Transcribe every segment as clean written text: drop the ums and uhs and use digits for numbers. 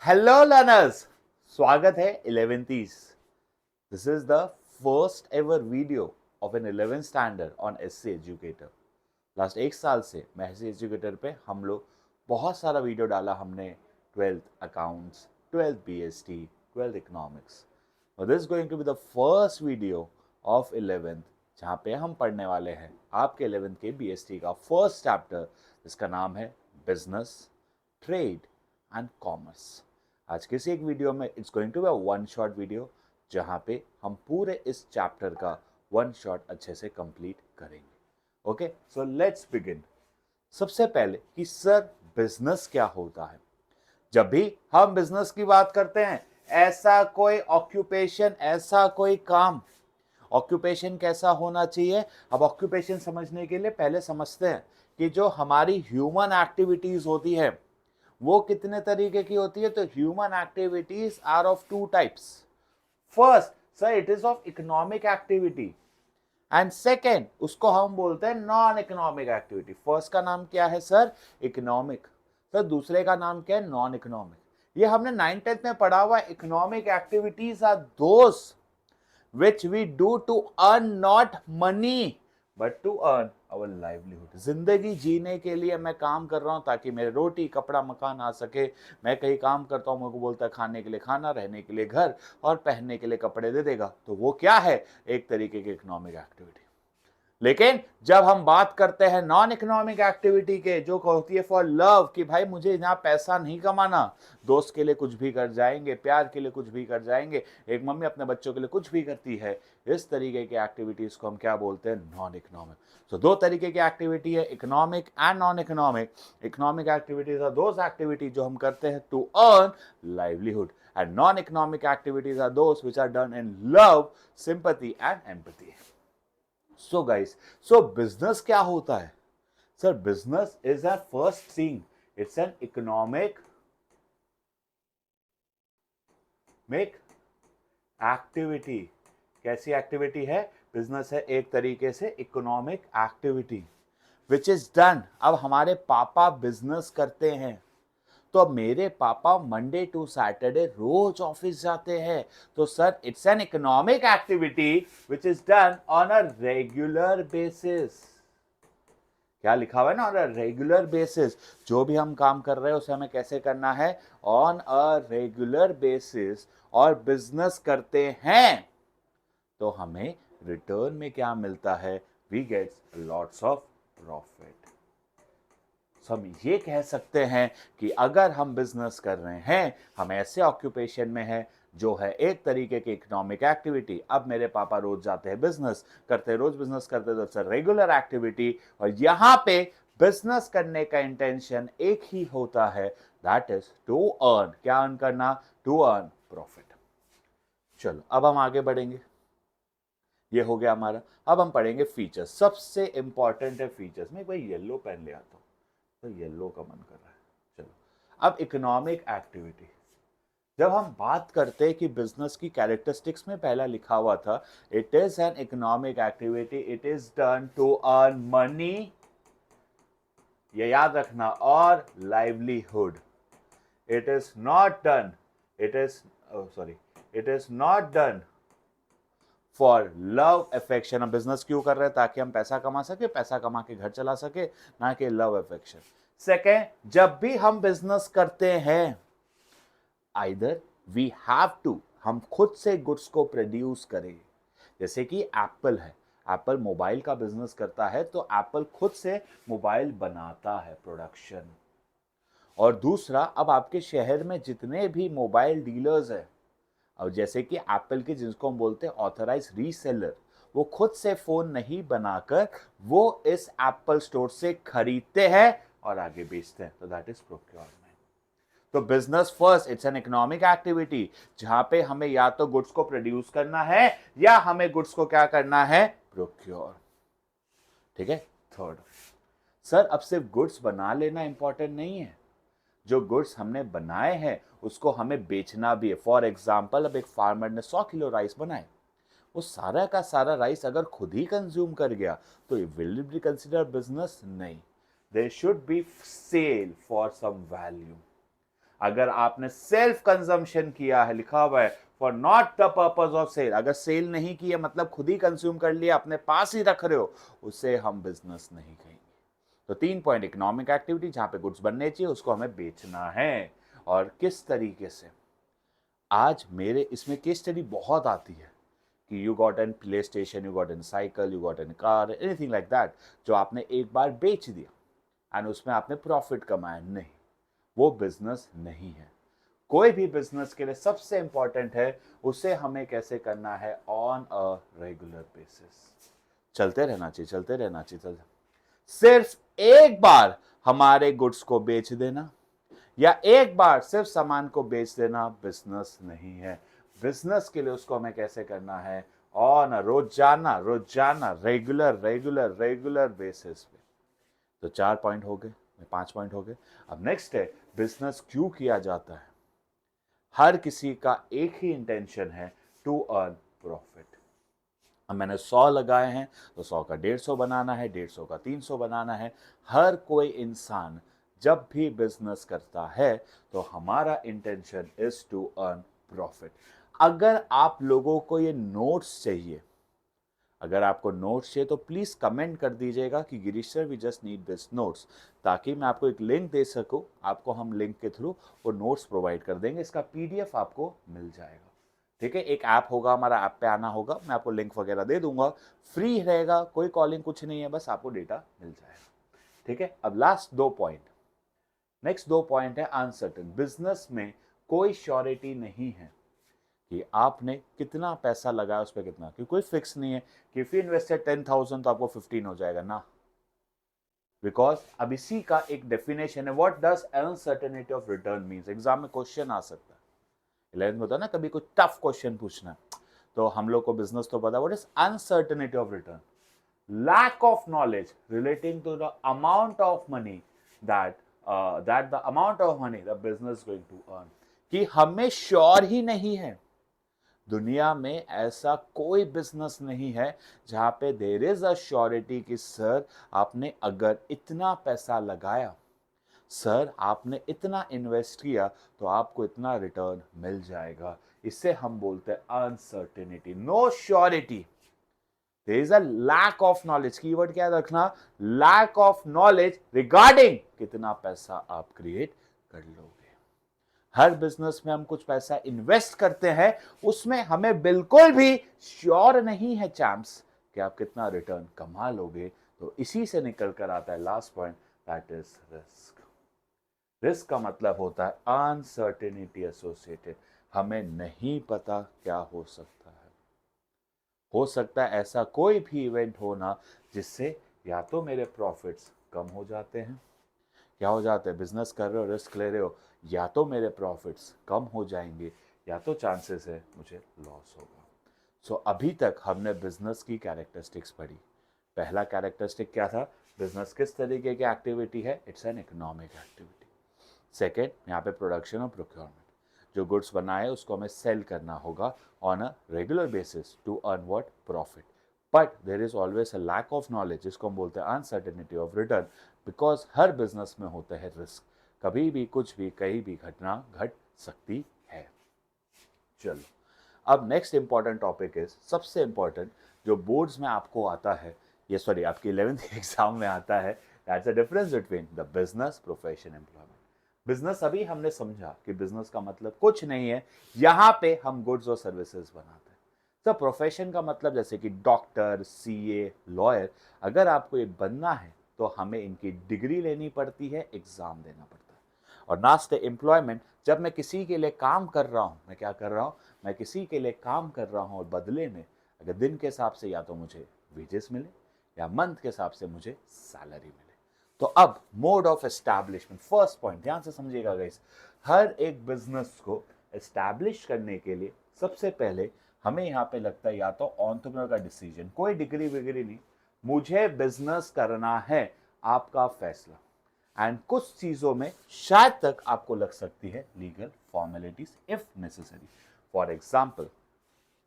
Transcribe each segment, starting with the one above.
Hello learners, स्वागत है 11th। This is the first ever video of an 11th standard on SC educator. Last एक साल से मैं एससी एजुकेटर पे हम लोग बहुत सारा वीडियो डाला हमने। 12th accounts, 12th BST, 12th economics. और this going to be the first video of 11th जहाँ पे हम पढ़ने वाले हैं आपके 11th के बीएसटी का फर्स्ट चैप्टर, जिसका नाम है बिजनेस, ट्रेड एंड कॉमर्स। आज के इस एक वीडियो में it's going to be one shot video, जहां पे हम पूरे इस चैप्टर का वन शॉट अच्छे से कंप्लीट करेंगे। Okay, so let's begin. सबसे पहले कि सर बिजनेस क्या होता है। जब भी हम बिजनेस की बात करते हैं, ऐसा कोई ऑक्यूपेशन, ऐसा कोई काम, ऑक्यूपेशन कैसा होना चाहिए। अब ऑक्यूपेशन समझने के लिए पहले समझते हैं कि जो हमारी ह्यूमन एक्टिविटीज होती है वो कितने तरीके की होती है। तो human activities are of two types. First sir it is of economic activity and second उसको हम बोलते हैं नॉन इकोनॉमिक एक्टिविटी। फर्स्ट का नाम क्या है सर? इकोनॉमिक। सर दूसरे का नाम क्या है? Non economic. ये हमने 9th-10th में पढ़ा हुआ। Economic activities are those which we do to earn not money but to earn our livelihood। जिंदगी जीने के लिए मैं काम कर रहा हूं ताकि मेरे रोटी कपड़ा मकान आ सके। मैं कहीं काम करता हूं, मेरे को बोलता है खाने के लिए खाना, रहने के लिए घर और पहनने के लिए कपड़े दे देगा, तो वो क्या है? एक तरीके की इकोनॉमिक एक्टिविटी। लेकिन जब हम बात करते हैं नॉन इकोनॉमिक एक्टिविटी के, जो होती है फॉर लव, कि भाई मुझे यहाँ पैसा नहीं कमाना, दोस्त के लिए कुछ भी कर जाएंगे, प्यार के लिए कुछ भी कर जाएंगे, एक मम्मी अपने बच्चों के लिए कुछ भी करती है, इस तरीके की एक्टिविटीज को हम क्या बोलते हैं? Non economic. तो दो तरीके की एक्टिविटी है, economic and non economic. Economic activities are those activities जो हम करते हैं to earn livelihood, and non economic activities are those which are done in love, sympathy and empathy. So guys, so business क्या होता है? Sir business is a first thing, it's an economic make activity. कैसी activity है? Business है एक तरीके से economic activity which is done. अब हमारे पापा बिजनेस करते हैं, तो अब मेरे पापा मंडे टू सैटरडे रोज ऑफिस जाते हैं, तो sir it's an economic activity which is done on a regular basis. क्या लिखा हुआ है ना? On a regular basis. जो भी हम काम कर रहे हैं उसे हमें कैसे करना है? On a regular basis. और बिजनेस करते हैं तो हमें रिटर्न में क्या मिलता है? We gets lots of profit. हम ये कह सकते हैं कि अगर हम बिजनेस कर रहे हैं, हम ऐसे ऑक्यूपेशन में है जो है एक तरीके की इकोनॉमिक एक्टिविटी। अब मेरे पापा रोज जाते हैं बिजनेस करते, रोज बिजनेस करते, तो इट्स रेगुलर एक्टिविटी। और यहाँ पे बिजनेस करने का इंटेंशन एक ही होता है, दैट इज टू अर्न। क्या अर्न करना? To earn profit. चलो अब हम आगे बढ़ेंगे। ये हो गया हमारा। अब हम पढ़ेंगे फीचर्स। सबसे इंपॉर्टेंट है फीचर्स। मैं भाई येलो पेन ले आता हूँ, तो येलो का मन कर रहा है। चलो अब इकोनॉमिक एक्टिविटी। जब हम बात करते हैं कि बिजनेस की कैरेक्टरिस्टिक्स में पहला लिखा हुआ था, it is an economic activity, it is done to earn money, ये याद रखना, और livelihood. It is not done, it is sorry, it is not done for love affection. हम बिजनेस क्यों कर रहे हैं? ताकि हम पैसा कमा सके, पैसा कमा के घर चला सके, ना कि लव अफेक्शन। सेकेंड, जब भी हम बिजनेस करते हैं, आइदर वी हैव टू, हम खुद से गुड्स को प्रोड्यूस करें। जैसे कि एप्पल है, एप्पल मोबाइल का बिजनेस करता है, तो एप्पल खुद से मोबाइल बनाता है, प्रोडक्शन। और दूसरा, अब आपके शहर में जितने भी मोबाइल डीलर्स हैं, और जैसे कि एप्पल के जिसको हम बोलते हैं ऑथराइज रीसेलर, वो खुद से फोन नहीं बनाकर वो इस एप्पल स्टोर से खरीदते हैं और आगे बेचते हैं, तो दैट इज प्रोक्योरमेंट। तो business first, it's an economic activity जहां पे हमें या तो गुड्स को प्रोड्यूस करना है या हमें गुड्स को क्या करना है? प्रोक्योर। ठीक है। थर्ड, सर अब सिर्फ गुड्स बना लेना इंपॉर्टेंट नहीं है, जो गुड्स हमने बनाए हैं उसको हमें बेचना भी है। फॉर एग्जाम्पल, अब एक फार्मर ने 100 किलो राइस बनाए, वो सारा का सारा राइस अगर खुद ही कंज्यूम कर गया तो will it be consider business? नहीं, there should be sale for some value. अगर आपने सेल्फ कंजम्पशन किया है, लिखा हुआ है for not the purpose of sale, अगर सेल नहीं किया मतलब खुद ही कंज्यूम कर लिया, अपने पास ही रख रहे हो, उसे हम बिजनेस नहीं कहेंगे। तो 3 पॉइंट, इकोनॉमिक एक्टिविटी जहां पे गुड्स बनने चाहिए उसको हमें बेचना है, और किस तरीके से। आज मेरे इसमें केस स्टडी बहुत आती है कि you got an play station, you got an cycle, you got an car, anything like that, जो आपने एक बार बेच दिया एंड उसमें आपने प्रॉफिट कमाया। नहीं, वो बिजनेस नहीं है। कोई भी बिजनेस के लिए सबसे इंपॉर्टेंट है उसे हमें कैसे करना है, ऑन अ रेगुलर बेसिस। चलते रहना चाहिए, चलते रहना चाहिए। सिर्फ एक बार हमारे गुड्स को बेच देना या एक बार सिर्फ सामान को बेच देना बिजनेस नहीं है। बिजनेस के लिए उसको हमें कैसे करना है, ऑन रोजाना रोजाना रेगुलर रेगुलर रेगुलर बेसिस पे। तो 4 पॉइंट हो गए, 5 पॉइंट हो गए। अब नेक्स्ट है बिजनेस क्यों किया जाता है। हर किसी का एक ही इंटेंशन है, टू अर्न प्रॉफिट। अब मैंने 100 लगाए हैं तो 100 का 150 बनाना है, 150 का 300 बनाना है। हर कोई इंसान जब भी बिजनेस करता है तो हमारा intention is to earn profit. अगर आप लोगों को ये नोट्स चाहिए, अगर आपको नोट्स चाहिए तो प्लीज कमेंट कर दीजिएगा कि Girish sir we just need this notes, ताकि मैं आपको एक लिंक दे सकूं। आपको हम लिंक के थ्रू वो नोट्स प्रोवाइड कर देंगे, इसका पीडीएफ आपको मिल जाएगा। ठीक है, एक ऐप होगा, हमारा ऐप पे आना होगा, मैं आपको लिंक वगैरह दे दूंगा, फ्री रहेगा, कोई कॉलिंग कुछ नहीं है, बस आपको डेटा मिल जाएगा। ठीक है, अब लास्ट 2 पॉइंट, नेक्स्ट 2 पॉइंट है अनसर्टेन। बिजनेस में कोई श्योरिटी नहीं है कि आपने कितना पैसा लगाया उस पर कितना, क्योंकि कोई फिक्स नहीं है कि इफ यू इन्वेस्टेड 10,000 तो आपको 15 हो जाएगा ना, बिकॉज अब इसी का एक डेफिनेशन है, what does uncertainty of return means. Exam में क्वेश्चन आ सकता है, 11th में होता है ना कभी कुछ टफ क्वेश्चन पूछना है, तो हम लोग को बिजनेस तो पता, what is uncertainty of return, lack of knowledge relating to the amount of money that the amount of money the business is going to earn, कि हमें श्योर ही नहीं है। दुनिया में ऐसा कोई बिजनेस नहीं है जहां पे देर इज अ श्योरिटी कि सर आपने अगर इतना पैसा लगाया, सर आपने इतना इन्वेस्ट किया तो आपको इतना रिटर्न मिल जाएगा। इसे हम बोलते हैं uncertainty, no surety. There is a lack of knowledge, keyword क्या रखना, lack of knowledge regarding कितना पैसा आप क्रिएट कर लोगे। हर बिजनेस में हम कुछ पैसा इन्वेस्ट करते हैं, उसमें हमें बिल्कुल भी श्योर नहीं है चैम्प्स कि आप कितना रिटर्न कमा लोगे। तो इसी से निकल कर आता है last point, that is risk. Risk का मतलब होता है अनसर्टेनिटी एसोसिएटेड, हमें नहीं पता क्या हो सकता है। हो सकता है ऐसा कोई भी इवेंट होना जिससे या तो मेरे प्रॉफिट्स कम हो जाते हैं, क्या हो जाते हैं, बिजनेस कर रहे हो, रिस्क ले रहे हो, या तो मेरे प्रॉफिट्स कम हो जाएंगे या तो चांसेस है मुझे लॉस होगा। सो अभी तक हमने बिजनेस की कैरेक्टरिस्टिक्स पढ़ी। पहला कैरेक्टरिस्टिक क्या था, बिजनेस किस तरीके की एक्टिविटी है, it's an economic activity. Second, यहाँ पे प्रोडक्शन और प्रोक्योरमेंट, जो गुड्स बनाए उसको हमें सेल करना होगा on a regular basis to earn what, profit. But there is always a lack of knowledge, जिसको हम बोलते हैं अनसर्टेनिटी ऑफ रिटर्न, बिकॉज हर बिजनेस में होता है रिस्क, कभी भी कुछ भी कहीं भी घटना घट सकती है। चलो, अब नेक्स्ट इंपॉर्टेंट टॉपिक इज, सबसे इंपॉर्टेंट जो बोर्ड्स में आपको आता है, ये सॉरी आपकी 11th एग्जाम में आता है, that's the difference between the business, profession, employment. Business अभी हमने समझा कि बिजनेस का मतलब कुछ नहीं है, यहां पे हम गुड्स और सर्विसेज बनाते हैं। तो प्रोफेशन का मतलब जैसे कि डॉक्टर, सीए, लॉयर, अगर आपको ये बनना है तो हमें इनकी डिग्री लेनी पड़ती है, एग्जाम देना पड़ता है। और लास्ट एम्प्लॉयमेंट, जब मैं किसी के लिए काम कर रहा हूं, मैं क्या कर रहा हूं, मैं किसी के लिए काम कर रहा हूं और बदले में अगर दिन के हिसाब से या तो मुझे वेजेस मिले या मंथ के हिसाब से मुझे सैलरी मिले। तो अब mode of establishment, first point ध्यान से समझिएगा गाइस, हर एक बिजनेस को एस्टैब्लिश करने के लिए सबसे पहले हमें यहां पे लगता है या तो एंटरप्रेन्योर का डिसीजन, कोई डिग्री वगैरह नहीं, मुझे बिजनेस करना है, आपका फैसला। एंड कुछ चीजों में शायद तक आपको लग सकती है legal formalities if necessary. For example,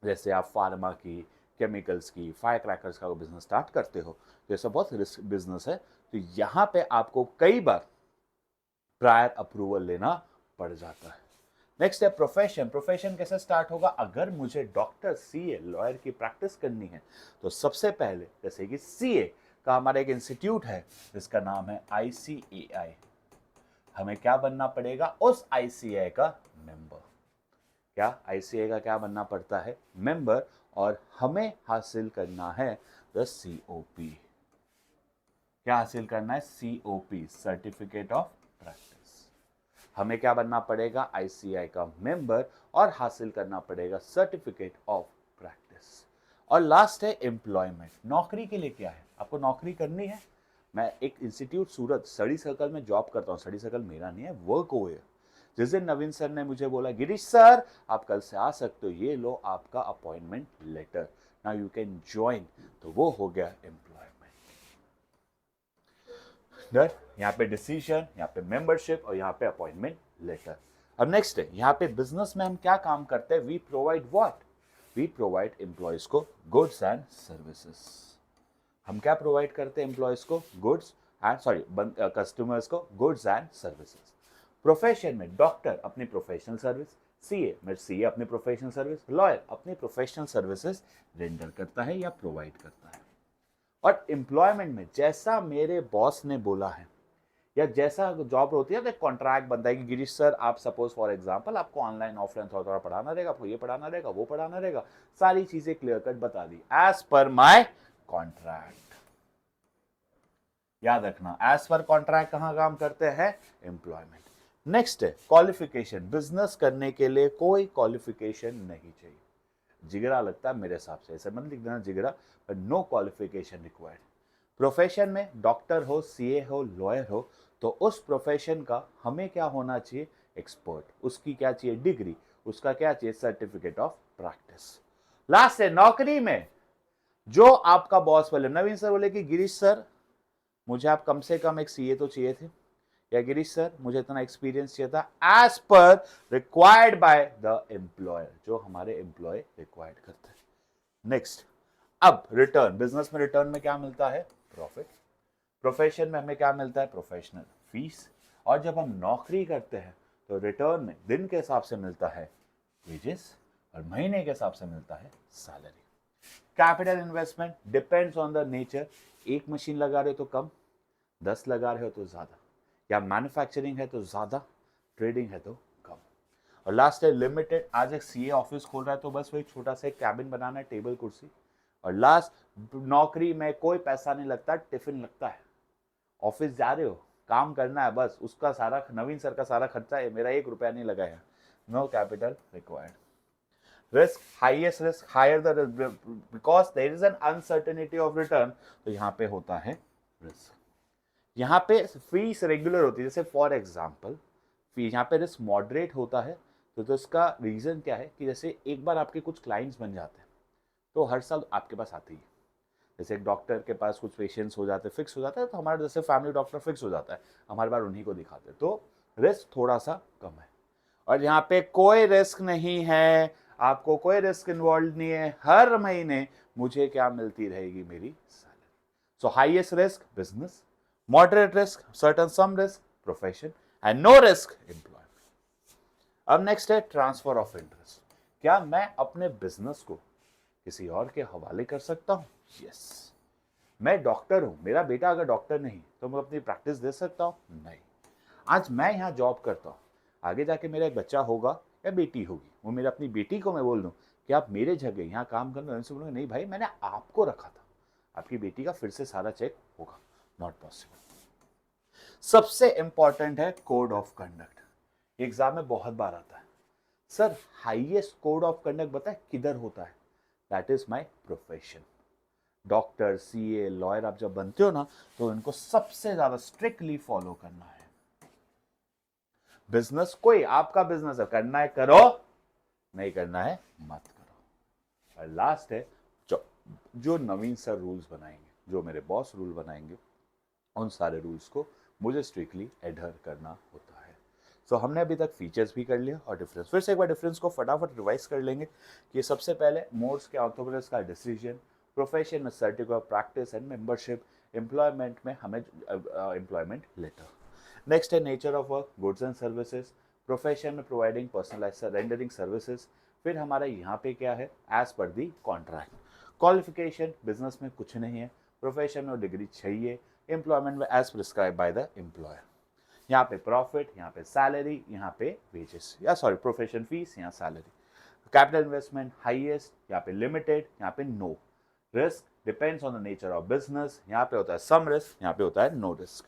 जैसे आप फार्मा की, केमिकल्स की, फायर क्रैकर्स का बिजनेस स्टार्ट करते हो, तो ये सब बहुत रिस्क बिजनेस है, तो यहां पे आपको कई बार प्रायर अप्रूवल लेना पड़ जाता है। नेक्स्ट है प्रोफेशन। प्रोफेशन कैसे स्टार्ट होगा? अगर मुझे डॉक्टर, सीए, लॉयर की प्रैक्टिस करनी है तो सबसे पहले जैसे कि सीए का हमारा एक इंस्टीट्यूट है जिसका नाम है ICAI। हमें क्या बनना पड़ेगा? उस ICAI का मेंबर। क्या ICAI का क्या बनना पड़ता है? मेंबर। और हमें हासिल करना है द COP। क्या हासिल करना है? COP, certificate of practice. हमें क्या बनना पड़ेगा? ICAI का मेंबर और हासिल करना पड़ेगा सर्टिफिकेट ऑफ प्रैक्टिस। और लास्ट है एम्प्लॉयमेंट। नौकरी के लिए क्या है? आपको नौकरी करनी है। मैं एक इंस्टीट्यूट सूरत स्टडी सर्कल में जॉब करता हूँ। स्टडी सर्कल मेरा नहीं है, वर्क हो है। जिस दिन नवीन सर ने मुझे बोला गिरीश सर आप कल से आ सकते हो, ये लो आपका appointment letter, now you can join, तो वो हो गया एम्प्लॉयमेंट। डर, यहाँ पे डिसीजन, यहाँ पे मेंबरशिप और यहाँ पे अपॉइंटमेंट लेटर। अब नेक्स्ट है यहाँ पे बिजनेस में हम क्या काम करते हैं? We provide what? We provide employees को गुड्स एंड सर्विसेज। हम क्या प्रोवाइड करते हैं एम्प्लॉयज को? गुड्स एंड कस्टमर्स को गुड्स एंड सर्विसेज। प्रोफेशन में डॉक्टर अपनी प्रोफेशनल सर्विस, सीए में सीए अपनी प्रोफेशनल सर्विस, लॉयर अपनी प्रोफेशनल सर्विसेज रेंडर करता है या प्रोवाइड करता है। और एम्प्लॉयमेंट में जैसा मेरे बॉस ने बोला है या जैसा जॉब होती है तो एक कॉन्ट्रैक्ट बनता है कि गिरीश सर आप सपोज फॉर एग्जांपल आपको ऑनलाइन ऑफलाइन थोड़ा थोड़ा पढ़ाना रहेगा, आपको ये पढ़ाना रहेगा, वो पढ़ाना रहेगा, सारी चीजें क्लियर कट बता दी एज पर माय कॉन्ट्रैक्ट। याद रखना, एज पर कॉन्ट्रैक्ट कहां काम करते हैं? एम्प्लॉयमेंट। नेक्स्ट है क्वालिफिकेशन। बिजनेस करने के लिए कोई क्वालिफिकेशन नहीं चाहिए। जिगरा लगता है मेरे हिसाब से, ऐसे मत लिख देना जिगरा, but no qualification required. Profession में डॉक्टर हो, सीए हो, लॉयर हो, तो उस प्रोफेशन का हमें क्या होना चाहिए? एक्सपर्ट। उसकी क्या चाहिए? डिग्री। उसका क्या चाहिए? Certificate of practice. लास्ट है नौकरी में जो आपका बॉस बोले, नवीन सर बोले कि गिरीश सर मुझे आप कम से कम एक सीए तो चाहिए थे, या गिरीश सर मुझे इतना एक्सपीरियंस चाहिए था as per required by the employer, जो हमारे एम्प्लॉय रिक्वायर्ड करते हैं। नेक्स्ट, अब रिटर्न। बिजनेस में रिटर्न में क्या मिलता है? प्रॉफिट। प्रोफेशन में हमें क्या मिलता है? Professional fees. और जब हम नौकरी करते हैं तो रिटर्न में दिन के हिसाब से मिलता है वेजेस और महीने के हिसाब से मिलता है salary. Capital investment depends on the nature. एक मशीन लगा रहे हो तो कम, 10 लगा रहे हो तो ज्यादा, या मैन्युफैक्चरिंग है तो ज्यादा, ट्रेडिंग है तो कम। और लास्ट है लिमिटेड। आज एक सीए ऑफिस खोल रहा है तो बस वही छोटा सा एक कैबिन बनाना है, टेबल कुर्सी। और लास्ट, नौकरी में कोई पैसा नहीं लगता, टिफिन लगता है। ऑफिस जा रहे हो, काम करना है, बस उसका सारा नवीन सर का सारा खर्चा है, मेरा 1 रुपया नहीं लगा है। No capital required. Risk, highest risk, higher the because there is an uncertainty of return, तो यहाँ पे होता है रिस्क। यहाँ पे फीस रेगुलर होती है, जैसे फॉर एग्जाम्पल फी यहाँ पे रिस्क मॉडरेट होता है। तो इसका रीजन क्या है कि जैसे एक बार आपके कुछ क्लाइंट्स बन जाते हैं तो हर साल आपके पास आते ही। जैसे एक डॉक्टर के पास कुछ पेशेंट्स हो जाते हैं, फिक्स हो जाता है, तो हमारा जैसे फैमिली डॉक्टर फिक्स हो जाता है, हमारे बार उन्हीं को दिखाते हैं, तो रिस्क थोड़ा सा कम है। और यहाँ पे कोई रिस्क नहीं है, आपको कोई रिस्क इन्वॉल्व नहीं है, हर महीने मुझे क्या मिलती रहेगी? मेरी salary. So highest risk business, moderate risk certain some risk profession, and no risk employment. अब नेक्स्ट है ट्रांसफर ऑफ इंटरेस्ट। क्या मैं अपने बिजनेस को किसी और के हवाले कर सकता हूं? यस। मैं डॉक्टर हूं, मेरा बेटा अगर डॉक्टर नहीं तो मैं अपनी प्रैक्टिस दे सकता हूं? नहीं। आज मैं यहां जॉब करता हूं, आगे जाके मेरा एक बच्चा होगा या बेटी होगी, वो मेरा अपनी बेटी को मैं बोल दूं कि आप मेरे जगह यहाँ काम करना, उनसे बोलूंगा नहीं भाई मैंने आपको रखा था, आपकी बेटी का फिर से सारा चेक होगा। Not possible. सबसे इंपॉर्टेंट है कोड ऑफ कंडक्ट। एग्जाम में बहुत बार आता है, sir highest code of conduct बताए किधर होता है? That is my profession. Doctor, CA, lawyer आप जब बनते हो ना तो इनको सबसे ज्यादा स्ट्रिक्टली फॉलो करना है। बिजनेस, कोई आपका बिजनेस है, करना है करो, नहीं करना है मत करो। और लास्ट है जो नवीन सर रूल्स बनाएंगे, जो मेरे बॉस रूल बनाएंगे, उन सारे रूल्स को मुझे स्ट्रिक्टली एडहर करना होता है। सो हमने अभी तक फीचर्स भी कर लिया और डिफरेंस, फिर से एक बार डिफरेंस को फटाफट रिवाइज कर लेंगे कि सबसे पहले मोड्स के ऑर्थोग्राफिक्स का डिसीजन, प्रोफेशन में certificate of practice and membership, employment में हमें एम्प्लॉयमेंट लेटर। नेक्स्ट है nature of work, goods and services, profession में प्रोवाइडिंग पर्सनलाइज रेंडरिंग सर्विसेज। फिर हमारा यहाँ पे क्या है, एज पर दी कॉन्ट्रैक्ट। क्वालिफिकेशन बिजनेस में कुछ नहीं है, प्रोफेशन में डिग्री चाहिए, एम्प्लॉयमेंट में as prescribe by the employer. यहाँ पे प्रॉफिट, यहाँ पे सैलरी, यहाँ पे वेजेस, या सॉरी प्रोफेशन फीस, यहाँ सैलरी। कैपिटल इन्वेस्टमेंट हाईएस्ट, यहाँ पे लिमिटेड, यहाँ पे no. Risk depends on the nature of business, यहाँ पे होता है सम रिस्क, यहाँ पे होता है नो रिस्क।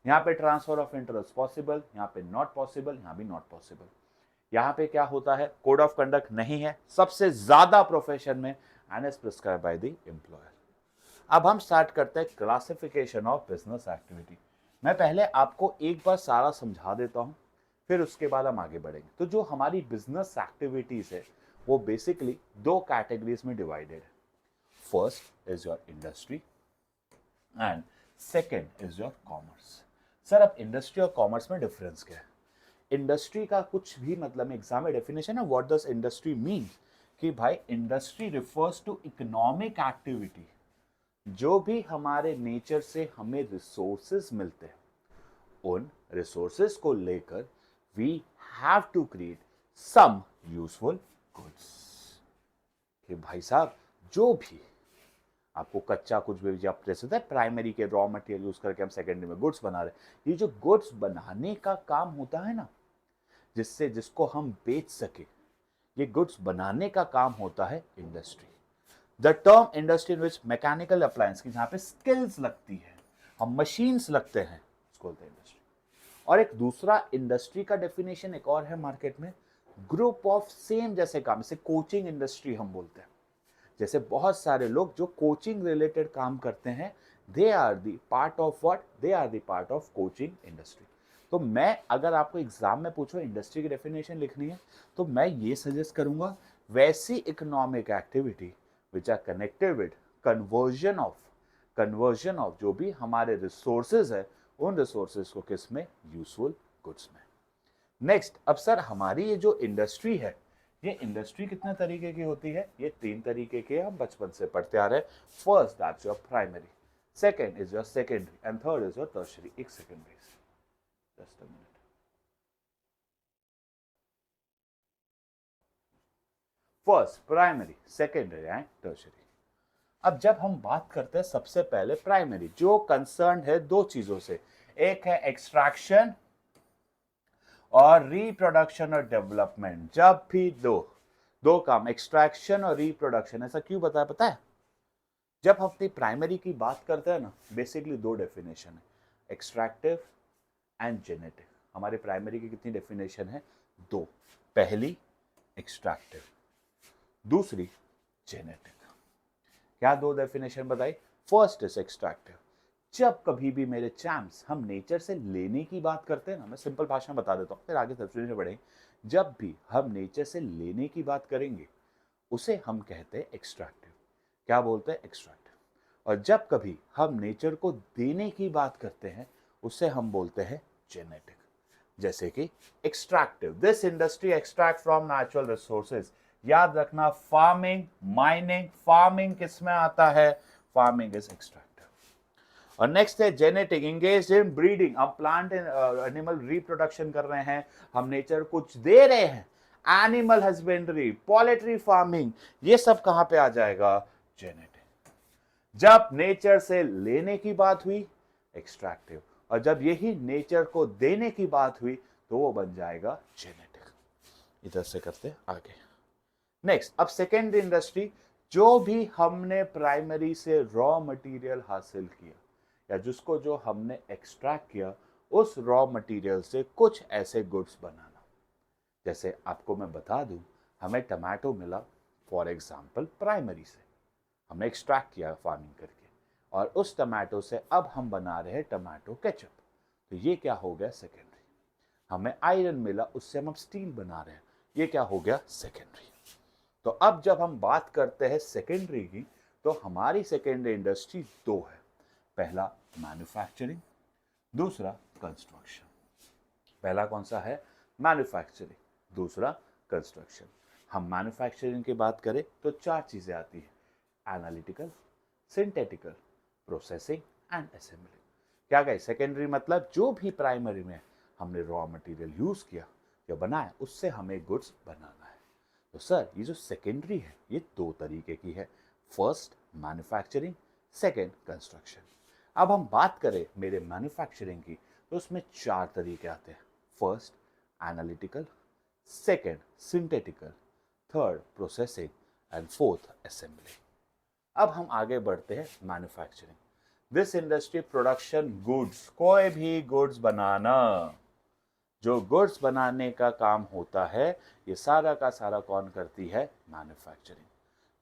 यहाँ पे ट्रांसफर ऑफ इंटरेस्ट पॉसिबल, यहाँ पे नॉट पॉसिबल, यहाँ भी नॉट पॉसिबल। यहाँ पे क्या होता है, कोड ऑफ कंडक्ट नहीं है सबसे ज्यादा प्रोफेशन में, and is prescribe by the employer. अब हम स्टार्ट करते हैं क्लासिफिकेशन ऑफ बिजनेस एक्टिविटी। मैं पहले आपको एक बार सारा समझा देता हूं, फिर उसके बाद हम आगे बढ़ेंगे। तो जो हमारी बिजनेस एक्टिविटीज है वो बेसिकली दो कैटेगरीज में डिवाइडेड है। First is your industry and second is your commerce. Sir अब इंडस्ट्री और कॉमर्स में डिफरेंस क्या है? इंडस्ट्री का कुछ भी मतलब एग्जाम में डेफिनेशन है, व्हाट डज इंडस्ट्री मीन, कि भाई industry refers to economic activity, जो भी हमारे नेचर से हमें रिसोर्सेज मिलते हैं, उन रिसोर्सेज को लेकर we have to create some useful goods. कि भाई साहब जो भी आपको कच्चा कुछ भी, जैसे होता है प्राइमरी के रॉ मटेरियल यूज करके हम सेकेंडरी में गुड्स बना रहे हैं, ये जो गुड्स बनाने का काम होता है ना, जिससे जिसको हम बेच सके, ये गुड्स बनाने का काम होता है industry. The term industry in which mechanical appliance की जहां पे स्किल्स लगती है, हम मशीन्स लगते हैं, उसको बोलते हैं इंडस्ट्री। और एक दूसरा इंडस्ट्री का डेफिनेशन एक और है मार्केट में, ग्रुप ऑफ सेम जैसे काम, जैसे कोचिंग इंडस्ट्री हम बोलते हैं। जैसे बहुत सारे लोग जो कोचिंग रिलेटेड काम करते हैं, they are the part of what, they are the part of coaching industry. तो मैं अगर आपको एग्जाम में पूछो इंडस्ट्री की डेफिनेशन लिखनी है, तो मैं ये सजेस्ट करूंगा, वैसी economic activity which are connected with conversion of जो भी हमारे रिसोर्सेज है, उन रिसोर्सेज को किस में, यूजफुल गुड्स में। नेक्स्ट, अब सर हमारी ये जो इंडस्ट्री है, ये इंडस्ट्री कितने तरीके की होती है? ये तीन तरीके के हम बचपन से पढ़ते आ रहे हैं। First that's your primary, second is your secondary, and third is your tertiary. एक second please, just a minute. First primary, secondary and tertiary. अब जब हम बात करते हैं सबसे पहले प्राइमरी, जो कंसर्न है दो चीजों से, एक है एक्सट्रैक्शन और रिप्रोडक्शन और डेवलपमेंट। जब भी दो काम, एक्सट्रैक्शन और रिप्रोडक्शन, ऐसा क्यों बताया पता है? जब हम अपनी प्राइमरी की बात करते हैं ना, बेसिकली दो डेफिनेशन है, एक्सट्रैक्टिव एंड जेनेटिक। हमारे प्राइमरी की कितनी डेफिनेशन है? दो। पहली एक्सट्रैक्टिव, दूसरी जेनेटिक। क्या दो डेफिनेशन बताई? फर्स्ट इज एक्सट्रैक्टिव, जब कभी भी मेरे चैम्प्स हम नेचर से लेने की बात करते हैं ना, मैं सिंपल भाषा में बता देता हूँ फिर आगे तफसील में बढ़ेंगे। जब भी हम नेचर से लेने की बात करेंगे उसे हम कहते हैं एक्सट्रैक्टिव। क्या बोलते हैं? एक्सट्रैक्टिव। और जब कभी हम नेचर को देने की बात करते हैं उसे हम बोलते हैं जेनेटिक। जैसे कि extractive, this industry extract from natural resources. याद रखना, फार्मिंग, माइनिंग, फार्मिंग किसमें आता है? Farming is extractive. और नेक्स्ट है जेनेटिक, इंगेज इन ब्रीडिंग, हम प्लांट एनिमल रिप्रोडक्शन कर रहे हैं, हम नेचर कुछ दे रहे हैं, एनिमल हस्बेंड्री, पोल्ट्री फार्मिंग, ये सब कहां पे आ जाएगा? जेनेटिक। जब नेचर से लेने की बात हुई, एक्सट्रैक्टिव, और जब यही नेचर को देने की बात हुई तो वो बन जाएगा जेनेटिक। इधर से करते आगे। नेक्स्ट, अब सेकेंडरी इंडस्ट्री, जो भी हमने प्राइमरी से रॉ मटेरियल हासिल किया या जिसको जो हमने एक्सट्रैक्ट किया, उस रॉ मटेरियल से कुछ ऐसे गुड्स बनाना। जैसे आपको मैं बता दूं, हमें टमाटो मिला फॉर एग्जांपल प्राइमरी से, हमने एक्सट्रैक्ट किया फार्मिंग करके, और उस टमाटो से अब हम बना रहे हैं टमाटो केचप, तो ये क्या हो गया? सेकेंडरी। हमें आयरन मिला, उससे हम स्टील बना रहे हैं, ये क्या हो गया? सेकेंडरी। तो अब जब हम बात करते हैं सेकेंडरी की, तो हमारी सेकेंडरी इंडस्ट्री दो है, पहला मैन्युफैक्चरिंग, दूसरा कंस्ट्रक्शन। पहला कौन सा है? मैन्युफैक्चरिंग, दूसरा कंस्ट्रक्शन। हम मैन्युफैक्चरिंग की बात करें तो चार चीजें आती है, analytical, synthetical, processing and assembly. क्या कहे? सेकेंडरी मतलब जो भी प्राइमरी में हमने रॉ मटेरियल यूज किया जो बनाए उससे हमें गुड्स बनाना है। तो सर ये जो सेकेंडरी है ये दो तरीके की है, फर्स्ट मैन्युफैक्चरिंग, सेकेंड कंस्ट्रक्शन। अब हम बात करें मेरे मैन्युफैक्चरिंग की तो उसमें चार तरीके आते हैं, first analytical, second synthetical, third processing and fourth assembly. अब हम आगे बढ़ते हैं manufacturing. This industry production goods, कोई भी गुड्स बनाना, जो गुड्स बनाने का काम होता है ये सारा का सारा कौन करती है, मैन्युफैक्चरिंग।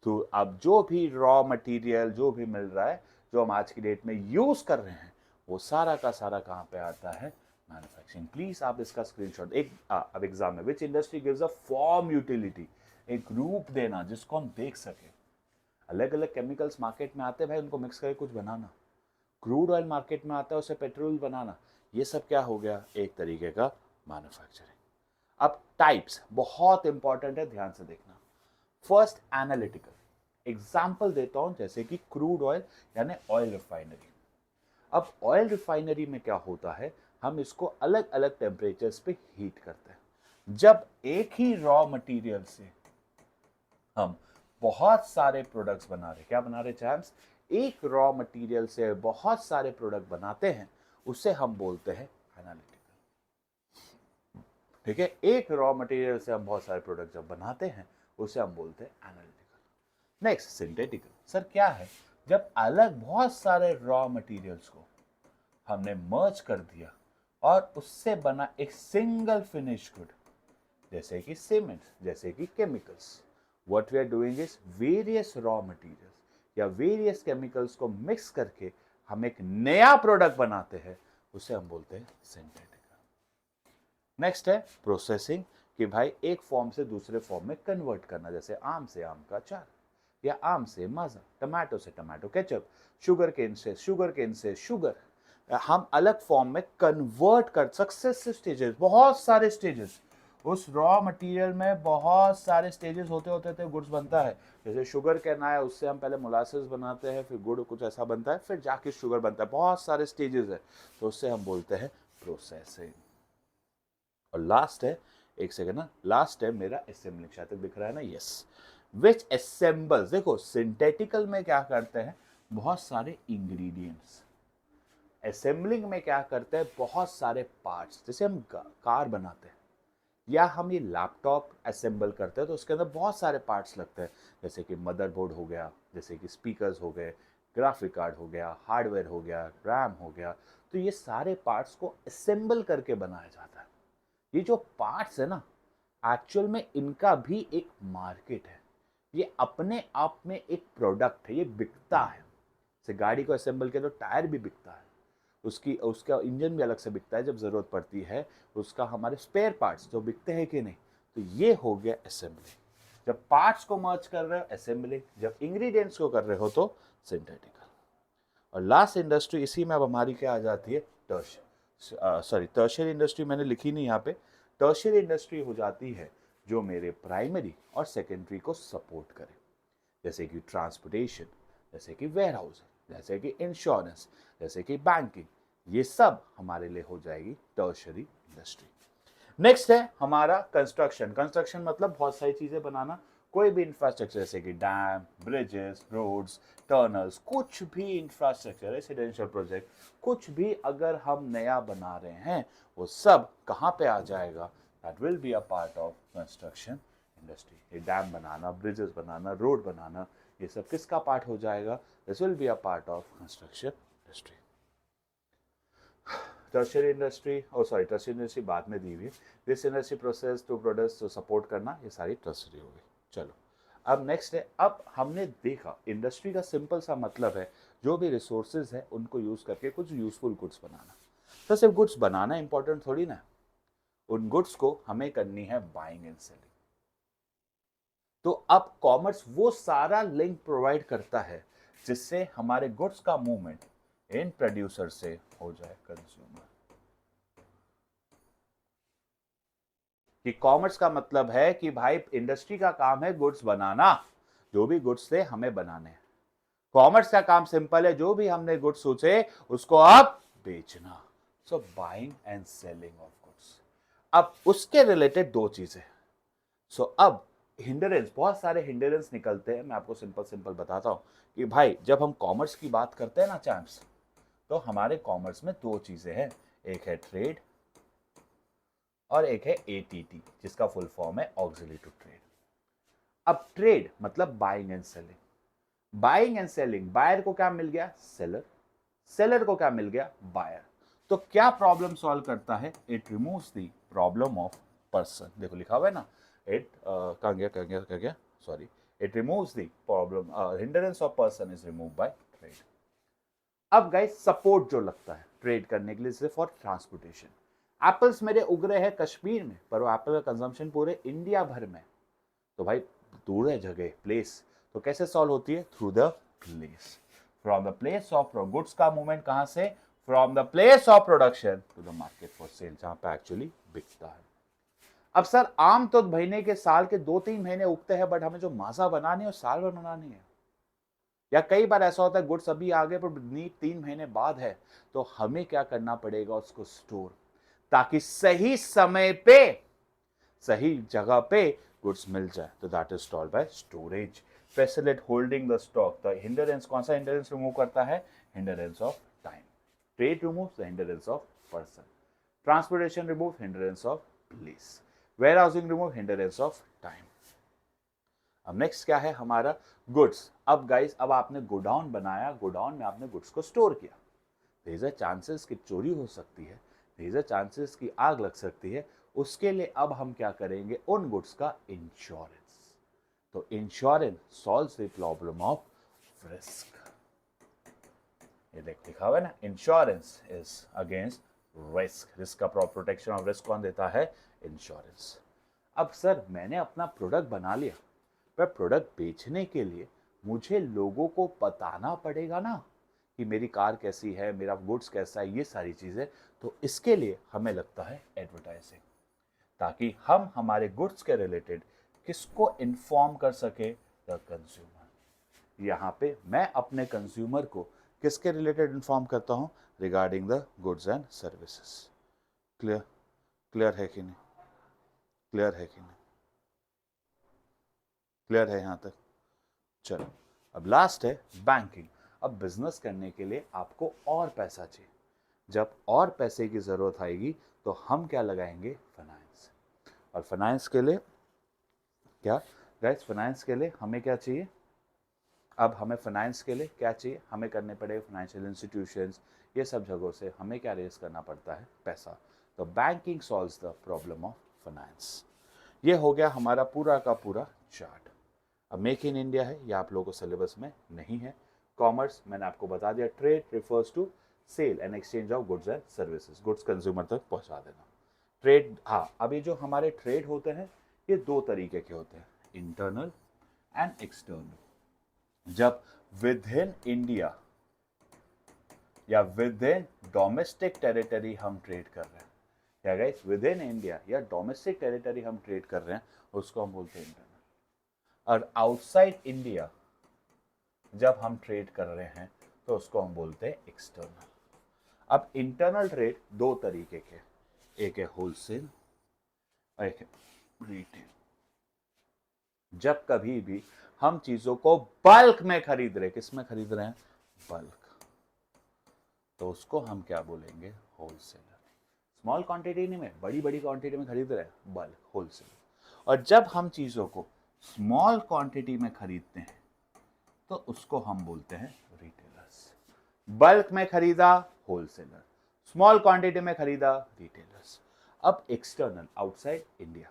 तो अब जो भी रॉ मटेरियल जो भी मिल रहा है जो हम आज की डेट में यूज कर रहे हैं वो सारा का सारा कहाँ पे आता है, मैन्युफैक्चरिंग। प्लीज आप इसका स्क्रीनशॉट एक अब एग्जाम में विच industry gives a form utility, एक रूप देना जिसको हम देख सके। अलग अलग केमिकल्स मार्केट में आते हैं भाई, उनको मिक्स करके कुछ बनाना। क्रूड ऑयल मार्केट में आता है उसे पेट्रोल बनाना, ये सब क्या हो गया, एक तरीके का मैन्युफैक्चरिंग। अब टाइप्स बहुत इंपॉर्टेंट है, ध्यान से देखना। फर्स्ट एनालिटिकल, एग्जाम्पल देता हूं जैसे कि क्रूड ऑयल यानी ऑयल रिफाइनरी। अब ऑयल रिफाइनरी में क्या होता है, हम इसको अलग अलग टेम्परेचर्स पे हीट करते हैं। जब एक ही रॉ मटेरियल से हम बहुत सारे प्रोडक्ट्स बना रहे, क्या बना रहे चैम्प्स, एक रॉ मटेरियल से बहुत सारे प्रोडक्ट बनाते हैं, उसे हम बोलते हैं एनालिटिकल। ठीक है, एक रॉ मटेरियल से हम बहुत सारे प्रोडक्ट जब बनाते हैं उसे हम बोलते हैं एनालिटिकल। नेक्स्ट सिंथेटिकल, सर क्या है, जब अलग बहुत सारे रॉ मटेरियल्स को हमने मर्ज कर दिया और उससे बना एक सिंगल फिनिश गुड, जैसे कि सीमेंट, जैसे कि chemicals. What we are doing is various raw materials या वेरियस केमिकल्स को मिक्स करके हम एक नया प्रोडक्ट बनाते हैं, उसे हम बोलते हैं सिंथेटिकल। नेक्स्ट है प्रोसेसिंग, कि भाई एक फॉर्म से दूसरे फॉर्म में कन्वर्ट करना, जैसे आम से आम का अचार या आम से माजा, टमाटो से टमाटो केचप, शुगर केन से शुगर, हम अलग फॉर्म में कन्वर्ट कर, सक्सेसिव स्टेजेस, बहुत सारे स्टेजेस, उस रॉ मटेरियल में बहुत सारे स्टेजेस होते होते थे गुड्स बनता है। जैसे शुगर कैन आया, उससे हम पहले मोलासेस बनाते हैं, फिर गुड़ कुछ ऐसा बनता है, फिर जाके शुगर बनता है, बहुत सारे स्टेजेस है, तो उससे हम बोलते हैं प्रोसेसिंग। और लास्ट है, एक सेकेंड ना, लास्ट है मेरा असेंबलिंग, शायद तक दिख रहा है ना, यस, विच असेंबल्स। देखो सिंथेटिकल में क्या करते हैं, बहुत सारे इंग्रेडिएंट्स, असेंबलिंग में क्या करते हैं, बहुत सारे पार्ट्स। जैसे हम कार बनाते हैं या हम ये लैपटॉप असेंबल करते हैं तो उसके अंदर बहुत सारे पार्ट्स लगते हैं, जैसे कि मदरबोर्ड हो गया, जैसे कि स्पीकर्स हो गए, ग्राफिक कार्ड हो गया, हार्डवेयर हो गया, रैम हो गया। तो ये सारे पार्ट्स को असेंबल करके बनाया जाता है। ये जो पार्ट्स है ना, एक्चुअल में इनका भी एक मार्केट है, ये अपने आप में एक प्रोडक्ट है, ये बिकता है। जैसे गाड़ी को असेंबल किया तो टायर भी बिकता है, उसकी उसका इंजन भी अलग से बिकता है जब ज़रूरत पड़ती है, उसका हमारे स्पेयर पार्ट्स जो बिकते हैं कि नहीं। तो ये हो गया असेंबली, जब पार्ट्स को मर्ज कर रहे हो असेंबली, जब इंग्रेडिएंट्स को कर रहे हो तो सिंथेटिकल। और लास्ट इंडस्ट्री इसी में अब हमारी क्या आ जाती है, टर्शियरी इंडस्ट्री मैंने लिखी नहीं यहाँ पे। टर्शियरी इंडस्ट्री हो जाती है जो मेरे प्राइमरी और सेकेंडरी को सपोर्ट करे, जैसे कि ट्रांसपोर्टेशन, जैसे कि वेयर हाउस, जैसे कि इंश्योरेंस, जैसे कि बैंकिंग, ये सब हमारे लिए हो जाएगी टर्शियरी इंडस्ट्री। नेक्स्ट है हमारा कंस्ट्रक्शन। कंस्ट्रक्शन मतलब बहुत सारी चीजें बनाना, कोई भी इंफ्रास्ट्रक्चर, जैसे कि डैम, ब्रिजेस, रोड्स, टर्नल्स, कुछ भी इंफ्रास्ट्रक्चर, रेसिडेंशियल प्रोजेक्ट, कुछ भी अगर हम नया बना रहे हैं वो सब कहाँ पे आ जाएगा, that will be a part of construction industry. ये डैम बनाना, ब्रिजेस बनाना, रोड बनाना, ये सब किसका पार्ट हो जाएगा, this will be a part of construction industry. Tertiary industry, tertiary industry बाद में दी हुई है। This industry process to products को सपोर्ट करना, ये सारी टर्शियरी हो गई। चलो अब नेक्स्ट है, अब हमने देखा इंडस्ट्री का सिंपल सा मतलब है जो भी रिसोर्सेज है उनको यूज करके कुछ यूजफुल गुड्स बनाना। तो सिर्फ गुड्स बनाना इंपॉर्टेंट थोड़ी ना, उन गुड्स को हमें करनी है बाइंग एंड सेलिंग। तो अब कॉमर्स वो सारा लिंक प्रोवाइड करता है जिससे हमारे गुड्स का मूवमेंट इन प्रोड्यूसर से हो जाए कंज्यूमर। कि कॉमर्स का मतलब है कि भाई इंडस्ट्री का काम है गुड्स बनाना, जो भी गुड्स थे हमें बनाने हैं। कॉमर्स का काम सिंपल है, जो भी हमने गुड्स सोचे उसको अब बेचना। So buying and selling of goods. अब उसके रिलेटेड दो चीजें। सो अब हिंडरेंस, बहुत सारे हिंडरेंस निकलते हैं। मैं आपको सिंपल सिंपल बताता हूं कि भाई जब हम कॉमर्स की बात करते हैं ना चैंप्स, तो हमारे कॉमर्स में दो चीजें हैं, एक है ट्रेड और एक है एटीटी, जिसका फुल फॉर्म है ऑक्सिलरी टू ट्रेड। अब ट्रेड मतलब buying and selling. Buying and selling, buyer को क्या मिल गया? सेलर। सेलर को क्या मिल गया? बायर। तो क्या प्रॉब्लम सॉल्व करता है? It removes the problem of person. देखो लिखा हुआ है ना, इट कहाँ गया sorry, it removes the problem, hindrance of person is remove by trade. अब गाइस सपोर्ट जो लगता है ट्रेड करने के लिए, जैसे फॉर ट्रांसपोर्टेशन, एप्पल्स मेरे उग रहे हैं कश्मीर में, पर वो एप्पल का कंजम्पशन पूरे इंडिया भर में, तो भाई दूर है जगह, प्लेस, तो कैसे सॉल्व होती है? Through the place. From the place of goods का मूवमेंट कहां से? From the place of production to the market for sale, जहां पे एक्चुअली बिकता है। अब सर आम तो महीने के, साल के 2-3 महीने उगते हैं, बट हमें जो माजा बनानी है वो साल भर बनानी है। या कई बार ऐसा होता है गुड्स अभी आ गए पर नीड 3 महीने बाद है, तो हमें क्या करना पड़ेगा? उसको स्टोर, ताकि सही समय पे सही जगह पे गुड्स मिल जाए। तो that is stored by storage, facility holding the stock. The hindrance, कौन सा हिंडरेंस रिमूव करता है? Hindrance of time. Trade removes the hindrance of person, transportation remove hindrance of place, warehousing remove hindrance of time. अब next क्या है हमारा? Goods. अब guys, अब आपने गोडाउन बनाया, गोडाउन में आपने गुड्स को स्टोर किया, देयर इज अ चांसेस कि चोरी हो सकती है, देयर इज अ चांसेस कि आग लग सकती है। उसके लिए अब हम क्या करेंगे? उन गुड्स का इंश्योरेंस। तो insurance solves the problem of risk. ये देख लिखा हुआ है ना, insurance is against risk. Risk का प्रोटेक्शन ऑफ रिस्क कौन देता है? इंश्योरेंस। अब सर मैंने अपना प्रोडक्ट बना लिया, पर प्रोडक्ट बेचने के लिए मुझे लोगों को बताना पड़ेगा ना कि मेरी कार कैसी है, मेरा गुड्स कैसा है, ये सारी चीजें। तो इसके लिए हमें लगता है एडवर्टाइजिंग, ताकि हम हमारे गुड्स के रिलेटेड किसको इन्फॉर्म कर सके? The consumer. यहाँ पे मैं अपने कंज्यूमर को किसके रिलेटेड इन्फॉर्म करता हूँ? Regarding the goods and services. Clear? Clear है कि नहीं? क्लियर है कि नहीं? क्लियर है यहाँ तक? चलो अब लास्ट है बैंकिंग। अब बिजनेस करने के लिए आपको और पैसा चाहिए। जब और पैसे की जरूरत आएगी तो हम क्या लगाएंगे? फाइनेंस। और फाइनेंस के लिए क्या गाइस? फाइनेंस के लिए हमें क्या चाहिए? अब हमें फाइनेंस के लिए क्या चाहिए? हमें करने पड़ेगा फाइनेंशियल इंस्टीट्यूशंस, ये सब जगहों से हमें क्या रेज करना पड़ता है? पैसा। तो banking solves the problem of finance. ये हो गया हमारा पूरा का पूरा चार्ट। अब मेक इन इंडिया है, ये आप लोगों को सिलेबस में नहीं है। कॉमर्स मैंने आपको बता दिया, trade refers to sale and exchange of goods and services, goods consumer तक पहुंचा देना। ट्रेड, हाँ अभी जो हमारे ट्रेड होते हैं ये दो तरीके के होते हैं, इंटरनल एंड एक्सटर्नल। जब विद इन इंडिया या विद इन डोमेस्टिक टेरिटरी हम ट्रेड कर रहे हैं, या गाइस विद इन इंडिया या डोमेस्टिक टेरिटरी हम ट्रेड कर रहे हैं, उसको हम बोलते हैं इंटरनल। और आउटसाइड इंडिया जब हम ट्रेड कर रहे हैं तो उसको हम बोलते हैं एक्सटर्नल। अब इंटरनल ट्रेड दो तरीके के, एक है होलसेल और एक है रिटेल। जब कभी भी हम चीजों को बल्क में खरीद रहे, किस में खरीद रहे हैं? बल्क, तो उसको हम क्या बोलेंगे? होलसेलर। स्मॉल क्वांटिटी नहीं में, बड़ी बड़ी क्वांटिटी में खरीद रहे हैं, बल्क, होलसेल। और जब हम चीजों को स्मॉल क्वांटिटी में खरीदते हैं तो उसको हम बोलते हैं रिटेलर्स। बल्क में खरीदा, होलसेलर, स्मॉल क्वांटिटी में खरीदा, रिटेलर्स। अब external, outside India.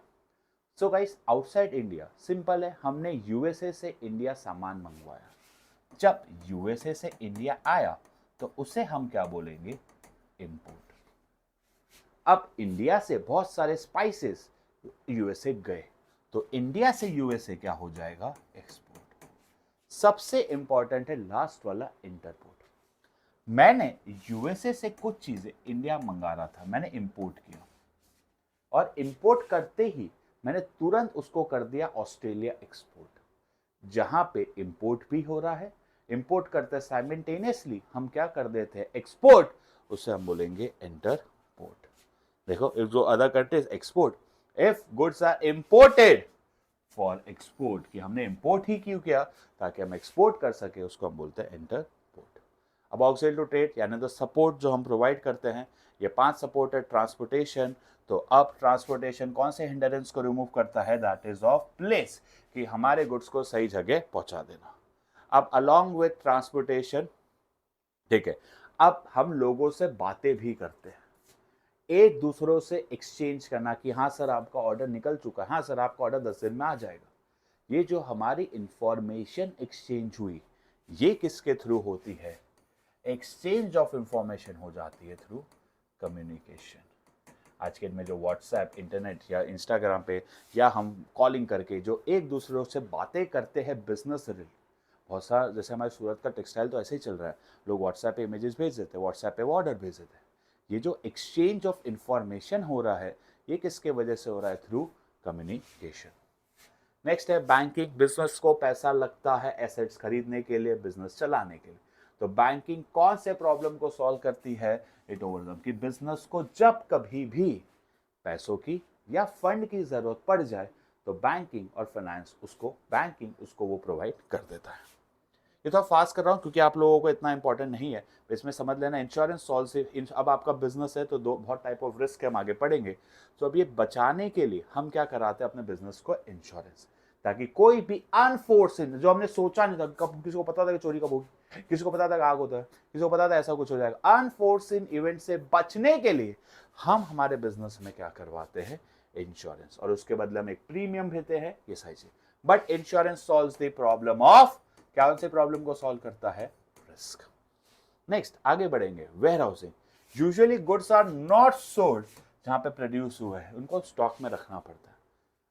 So guys outside India simple है, हमने यूएसए से इंडिया सामान मंगवाया, जब यूएसए से इंडिया आया तो उसे हम क्या बोलेंगे? इंपोर्ट। अब इंडिया से बहुत सारे स्पाइसेस यूएसए गए, तो इंडिया से यूएसए क्या हो जाएगा? एक्सपोर्ट। सबसे इंपॉर्टेंट है लास्ट वाला, इंटरपोर्ट। मैंने यूएसए से कुछ चीजें इंडिया मंगा रहा था, मैंने इंपोर्ट किया, और इंपोर्ट करते ही मैंने तुरंत उसको कर दिया ऑस्ट्रेलिया एक्सपोर्ट, जहां पे इंपोर्ट भी हो रहा है, इंपोर्ट करते साइमल्टेनियसली हम क्या कर देते हैं? एक्सपोर्ट, उसे हम बोलेंगे इंटरपोर्ट। देखो, इफ जो other countries export, if goods are imported for export, कि हमने इंपोर्ट ही क्यों किया, ताकि हम एक्सपोर्ट कर सके, उसको हम बोलते हैं इंटरपोर्ट। अब ऑक्सिल टू ट्रेड यानी तो सपोर्ट जो हम प्रोवाइड करते हैं, ये 5 सपोर्ट है। ट्रांसपोर्टेशन, तो अब ट्रांसपोर्टेशन कौन से हिंडरेंस को रिमूव करता है, दैट इज ऑफ प्लेस, कि हमारे गुड्स को सही जगह पहुंचा देना। अब अलोंग विथ ट्रांसपोर्टेशन, ठीक है, अब हम लोगों से बातें भी करते हैं, एक दूसरों से एक्सचेंज करना कि हाँ सर आपका ऑर्डर निकल चुका है, हाँ सर आपका ऑर्डर 10 दिन में आ जाएगा। ये जो हमारी इंफॉर्मेशन एक्सचेंज हुई, ये किसके थ्रू होती है, एक्सचेंज ऑफ इंफॉर्मेशन हो जाती है थ्रू कम्युनिकेशन। आज के में जो व्हाट्सएप, इंटरनेट या इंस्टाग्राम पे या हम कॉलिंग करके जो एक दूसरों से बातें करते हैं बिजनेस रिलेटेड, बहुत सारा, जैसे हमारे सूरत का टेक्सटाइल तो ऐसे ही चल रहा है, लोग व्हाट्सएप पे इमेजेस भेज देते हैं, व्हाट्सएप पे वो ऑर्डर भेज देते हैं। ये जो एक्सचेंज ऑफ इंफॉर्मेशन हो रहा है, ये किसके वजह से हो रहा है, थ्रू कम्युनिकेशन। नेक्स्ट है बैंकिंग। बिजनेस को पैसा लगता है एसेट्स खरीदने के लिए, बिजनेस चलाने के लिए। तो बैंकिंग कौन से प्रॉब्लम को सॉल्व करती है, इट ओवरकम, कि बिजनेस को जब कभी भी पैसों की या फंड की जरूरत पड़ जाए, तो बैंकिंग और फाइनेंस उसको वो प्रोवाइड कर देता है। ये तो फास्ट कर रहा हूँ क्योंकि आप लोगों को इतना इंपॉर्टेंट नहीं है, इसमें समझ लेना। इंश्योरेंस सॉल्व से, अब आपका बिजनेस है तो बहुत टाइप ऑफ रिस्क हम आगे पढ़ेंगे। तो अब ये बचाने के लिए हम क्या कराते हैं अपने बिजनेस को, इंश्योरेंस, ताकि कोई भी अनफोर्सिन, जो हमने सोचा नहीं था, कब किसी को पता था कि चोरी कब होगी, किसी को पता था कि आग होता है, किसी को पता था ऐसा कुछ हो जाएगा, अनफोर्सिन इवेंट से बचने के लिए हम हमारे बिजनेस में क्या करवाते हैं, इंश्योरेंस, और उसके बदले हम एक प्रीमियम देते हैं, ये सारी चीज। But insurance solves the problem of, क्या से प्रॉब्लम को सॉल्व करता है, रिस्क। नेक्स्ट आगे बढ़ेंगे, warehousing. Usually goods are not sold, जहां पे प्रोड्यूस हुआ है उनको स्टॉक में रखना पड़ता है।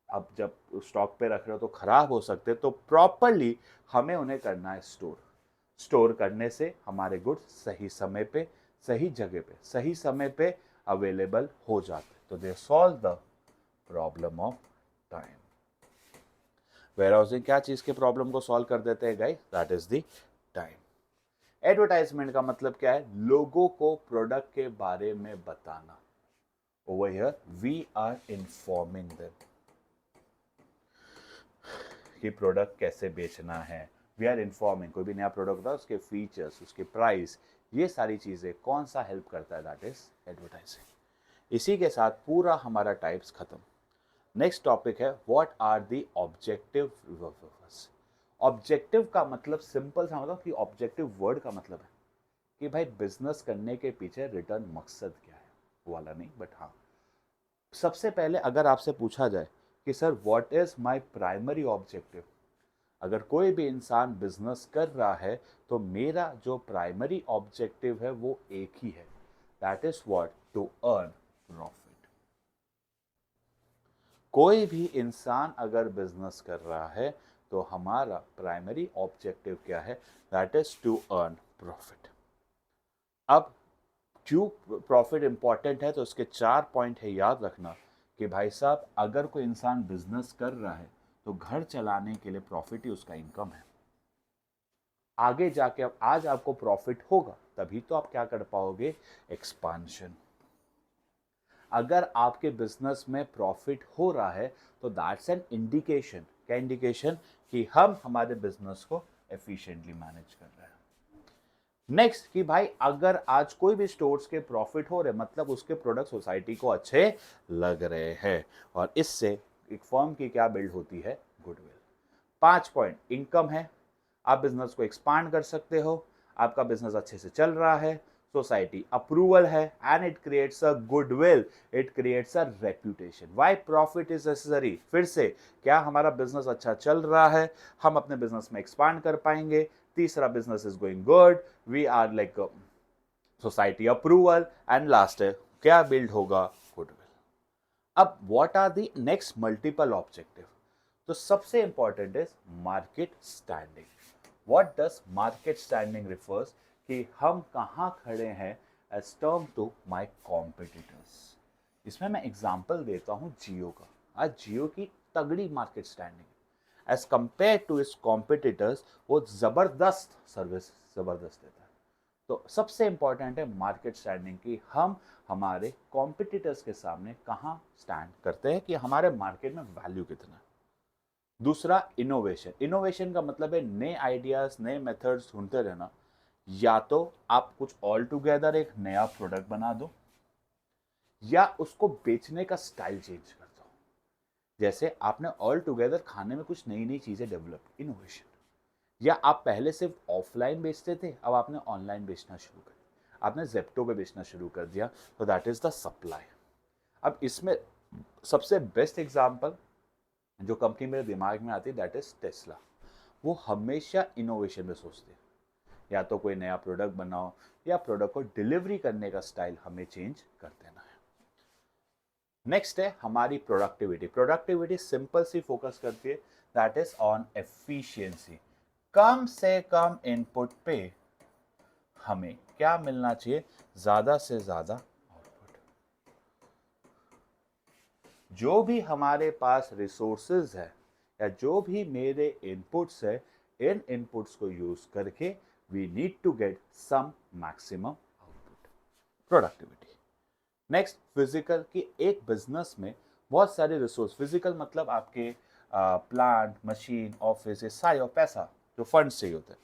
अब जब स्टॉक पे रख रहे हो तो खराब हो सकते, तो प्रॉपरली हमें उन्हें करना है स्टोर करने से हमारे गुड्स सही समय पे, सही जगह पे, सही समय पे अवेलेबल हो जाते, तो they solve the problem of time. Warehousing क्या चीज के प्रॉब्लम को सॉल्व कर देते हैं guys, that is the time. Advertisement का मतलब क्या है, लोगों को प्रोडक्ट के बारे में बताना। Over here we are informing them कि प्रोडक्ट कैसे बेचना है। वी आर इन्फॉर्मिंग, कोई भी नया प्रोडक्ट होता है उसके फीचर्स, उसके प्राइस, ये सारी चीजें कौन सा हेल्प करता है, दैट इज एडवर्टाइजिंग। इसी के साथ पूरा हमारा टाइप्स खत्म। नेक्स्ट टॉपिक है what are the objective. Objective का मतलब सिंपल सा मतलब कि ऑब्जेक्टिव वर्ड का मतलब है कि भाई बिजनेस करने के पीछे रिटर्न मकसद क्या है, वो वाला नहीं, बट हाँ सबसे पहले अगर आपसे पूछा जाए कि sir what is my primary objective, अगर कोई भी इंसान बिजनेस कर रहा है तो मेरा जो प्राइमरी ऑब्जेक्टिव है वो एक ही है, that is what, to earn profit. कोई भी इंसान अगर बिजनेस कर रहा है तो हमारा प्राइमरी ऑब्जेक्टिव क्या है, that is to earn profit. अब क्यों प्रॉफिट इंपॉर्टेंट है, तो उसके 4 पॉइंट है, याद रखना कि भाई साहब अगर कोई इंसान बिजनेस कर रहा है तो घर चलाने के लिए प्रॉफिट ही उसका इनकम है। आगे जाके अब आज आपको प्रॉफिट होगा तभी तो आप क्या कर पाओगे, एक्सपांशन। अगर आपके बिजनेस में प्रॉफिट हो रहा है तो दैट्स एन इंडिकेशन, क्या इंडिकेशन, कि हम हमारे बिजनेस को एफिशिएंटली मैनेज कर रहे हैं। नेक्स्ट कि भाई अगर आज कोई भी स्टोर्स के प्रॉफिट हो रहे, मतलब उसके प्रोडक्ट सोसाइटी को अच्छे लग रहे हैं, और इससे एक फर्म की क्या बिल्ड होती है, गुडविल। 5 पॉइंट, इनकम है, आप बिजनेस को एक्सपांड कर सकते हो, आपका बिजनेस अच्छे से चल रहा है, सोसाइटी अप्रूवल है, and it creates a goodwill, it creates a reputation. Why profit is necessary, फिर से क्या हमारा बिजनेस अच्छा चल रहा है, हम अपने बिजनेस में एक्सपांड कर पाएंगे। तीसरा, business is going good, we are like society approval, and last है क्या बिल्ड होगा, गुडविल। अब what are the next multiple objective, तो सबसे important is market standing. What does market standing refers, कि हम कहाँ खड़े हैं as term to my competitors. इसमें मैं एग्जांपल देता हूँ जियो का। आज जियो की तगड़ी market standing as compare to its competitors, वो जबरदस्त सर्विस जबरदस्त देता है। तो सबसे इंपॉर्टेंट है मार्केट स्टैंडिंग की, हम हमारे कॉम्पिटिटर्स के सामने कहाँ स्टैंड करते हैं, कि हमारे मार्केट में वैल्यू कितना है। दूसरा इनोवेशन, इनोवेशन का मतलब है नए आइडियाज, नए मेथड्स ढूंढते रहना। या तो आप कुछ ऑल टुगेदर एक नया प्रोडक्ट बना दो, या उसको बेचने का स्टाइल चेंज कर दो। जैसे आपने ऑल टुगेदर खाने में कुछ नई नई चीजें डेवलप, इनोवेशन। या आप पहले सिर्फ ऑफलाइन बेचते थे, अब आपने ऑनलाइन बेचना शुरू कर दिया, आपने जेप्टो पे बेचना शुरू कर दिया, तो दैट इज द सप्लाई। अब इसमें सबसे बेस्ट एग्जांपल जो कंपनी मेरे दिमाग में आती है दैट इज टेस्ला। वो हमेशा इनोवेशन में सोचते हैं, या तो कोई नया प्रोडक्ट बनाओ, या प्रोडक्ट को डिलीवरी करने का स्टाइल हमें चेंज कर देना है। नेक्स्ट है हमारी productivity. Productivity simple C focus करती है, दैट इज ऑन एफिशिएंसी। कम से कम इनपुट पे हमें क्या मिलना चाहिए, ज्यादा से ज्यादा आउटपुट। जो भी हमारे पास रिसोर्सेज है, या जो भी मेरे इनपुट्स है, इन इनपुट्स को यूज करके we need to get some maximum output, productivity. Next physical, की एक बिजनेस में बहुत सारे रिसोर्स, फिजिकल मतलब आपके प्लांट, मशीन, ऑफिस, ये सारे, और पैसा जो फंड चाहिए होते हैं।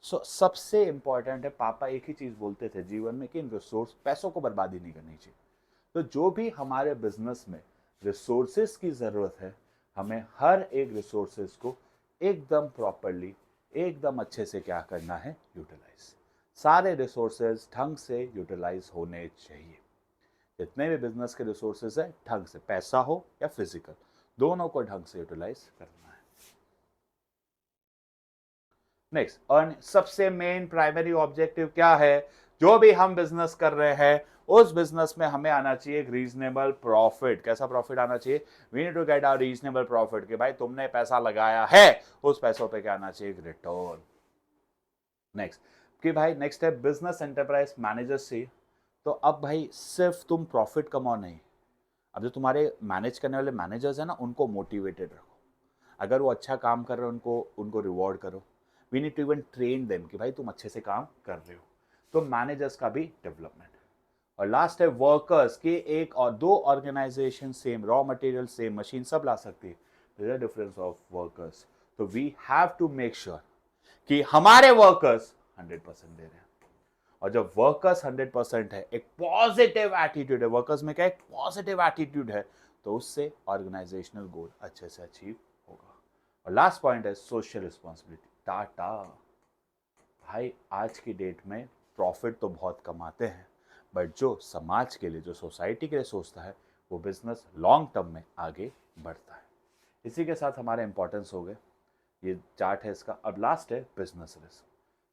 सो सबसे इंपॉर्टेंट है, पापा एक ही चीज बोलते थे जीवन में कि इन रिसोर्स, पैसों को बर्बादी नहीं करनी चाहिए। तो जो भी हमारे बिजनेस में रिसोर्सेज की जरूरत है, हमें हर एक रिसोर्सेज को एकदम प्रॉपरली, एकदम अच्छे से क्या करना है, यूटिलाइज। सारे रिसोर्सेज ढंग से यूटिलाइज होने चाहिए। जितने भी बिजनेस के रिसोर्सेज है, ढंग से, पैसा हो या फिजिकल, दोनों को ढंग से यूटिलाइज करना है। नेक्स्ट, अर्न, सबसे मेन प्राइमरी ऑब्जेक्टिव क्या है, जो भी हम बिजनेस कर रहे हैं उस बिजनेस में हमें आना चाहिए एक रीजनेबल प्रॉफिट। कैसा प्रॉफिट आना चाहिए, we need to get a reasonable profit, कि भाई तुमने पैसा लगाया है, उस पैसों पे क्या आना चाहिए, एक रिटर्न। नेक्स्ट, कि भाई नेक्स्ट है बिजनेस एंटरप्राइज मैनेजर से। तो अब भाई सिर्फ तुम प्रॉफिट कमाओ नहीं, अब जो तुम्हारे मैनेज करने वाले मैनेजर्स हैं ना, उनको मोटिवेटेड रखो। अगर वो अच्छा काम कर रहे हो, उनको उनको रिवॉर्ड करो। We need to even train them कि भाई तुम अच्छे से काम कर रहे हो। तो मैनेजर्स का भी डेवलपमेंट। और लास्ट है वर्कर्स, के एक और दो organisation same raw material, same machine, सब ला सकती है, there is difference of workers. तो we have to make sure कि हमारे वर्कर्स 100% दे रहे हैं। और जब वर्कर्स 100% है, एक पॉजिटिव एटीट्यूड है वर्कर्स में, क्या एक पॉजिटिव एटीट्यूड है, तो उससे ऑर्गेनाइजेशनल गोल अच्छे से अचीव होगा। और लास्ट पॉइंट है सोशल रिस्पॉन्सिबिलिटी। टाटा, भाई आज की डेट में प्रॉफिट तो बहुत कमाते हैं, बट जो समाज के लिए, जो सोसाइटी के लिए सोचता है, वो बिजनेस लॉन्ग टर्म में आगे बढ़ता है। इसी के साथ हमारे इंपॉर्टेंस हो गए, ये चार्ट है इसका। अब लास्ट है business risk.